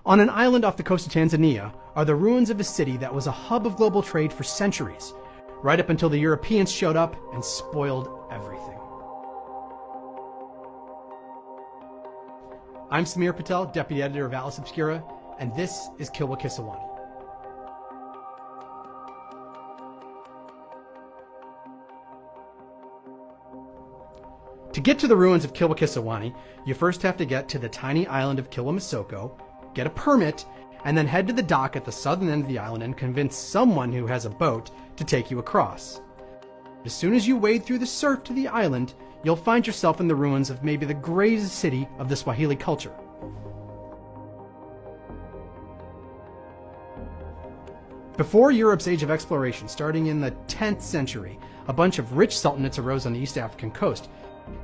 On an island off the coast of Tanzania are the ruins of a city that was a hub of global trade for centuries, right up until the Europeans showed up and spoiled everything. I'm Samir Patel, Deputy Editor of Atlas Obscura, and this is Kilwa. To get to the ruins of Kilwa, you first have to get to the tiny island of Kilwa, get a permit, and then head to the dock at the southern end of the island and convince someone who has a boat to take you across. As soon as you wade through the surf to the island, you'll find yourself in the ruins of maybe the greatest city of the Swahili culture. Before Europe's age of exploration, starting in the 10th century, a bunch of rich sultanates arose on the East African coast,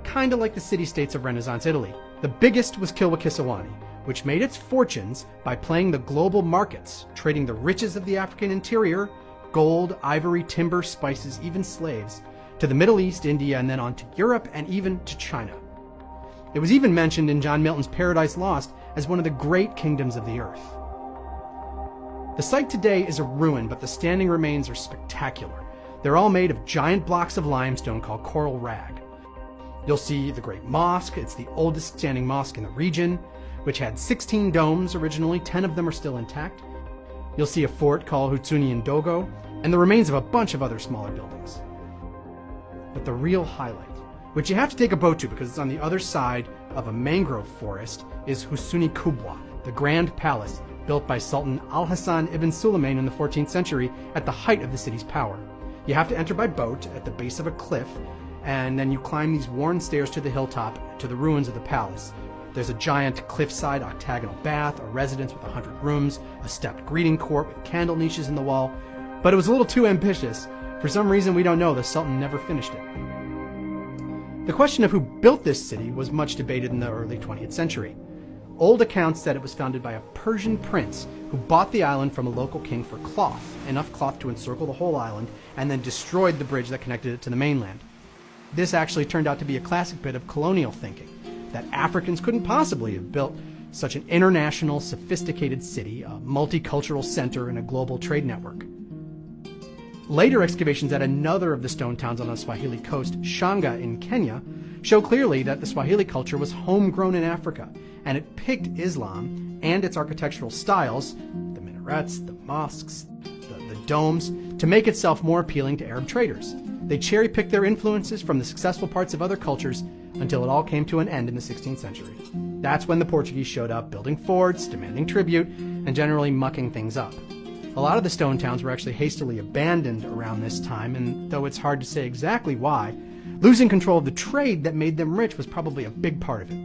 kind of like the city-states of Renaissance Italy. The biggest was Kilwa, which made its fortunes by playing the global markets, trading the riches of the African interior, gold, ivory, timber, spices, even slaves, to the Middle East, India, and then on to Europe and even to China. It was even mentioned in John Milton's Paradise Lost as one of the great kingdoms of the earth. The site today is a ruin, but the standing remains are spectacular. They're all made of giant blocks of limestone called coral rag. You'll see the Great Mosque. It's the oldest standing mosque in the region, which had 16 domes originally. 10 of them are still intact. You'll see a fort called Hutsuni Ndogo, and the remains of a bunch of other smaller buildings. But the real highlight, which you have to take a boat to because it's on the other side of a mangrove forest, is Husuni Kubwa, the Grand Palace built by Sultan Al-Hassan ibn Sulayman in the 14th century at the height of the city's power. You have to enter by boat at the base of a cliff, and then you climb these worn stairs to the hilltop to the ruins of the palace. There's a giant cliffside octagonal bath, a residence with 100 rooms, a stepped greeting court with candle niches in the wall. But it was a little too ambitious. For some reason we don't know, the Sultan never finished it. The question of who built this city was much debated in the early 20th century. Old accounts said it was founded by a Persian prince who bought the island from a local king for cloth, enough cloth to encircle the whole island, and then destroyed the bridge that connected it to the mainland. This actually turned out to be a classic bit of colonial thinking, that Africans couldn't possibly have built such an international, sophisticated city, a multicultural center, and a global trade network. Later excavations at another of the stone towns on the Swahili coast, Shanga in Kenya, show clearly that the Swahili culture was homegrown in Africa, and it picked Islam and its architectural styles, the minarets, the mosques, the domes, to make itself more appealing to Arab traders. They cherry-picked their influences from the successful parts of other cultures until it all came to an end in the 16th century. That's when the Portuguese showed up, building forts, demanding tribute, and generally mucking things up. A lot of the stone towns were actually hastily abandoned around this time, and though it's hard to say exactly why, losing control of the trade that made them rich was probably a big part of it.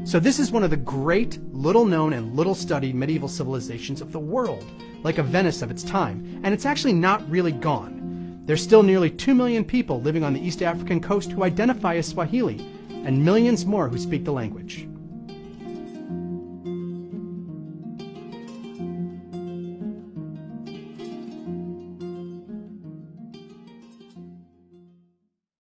So this is one of the great, little-known and little-studied medieval civilizations of the world, like a Venice of its time, and it's actually not really gone. There's still nearly 2 million people living on the East African coast who identify as Swahili, and millions more who speak the language.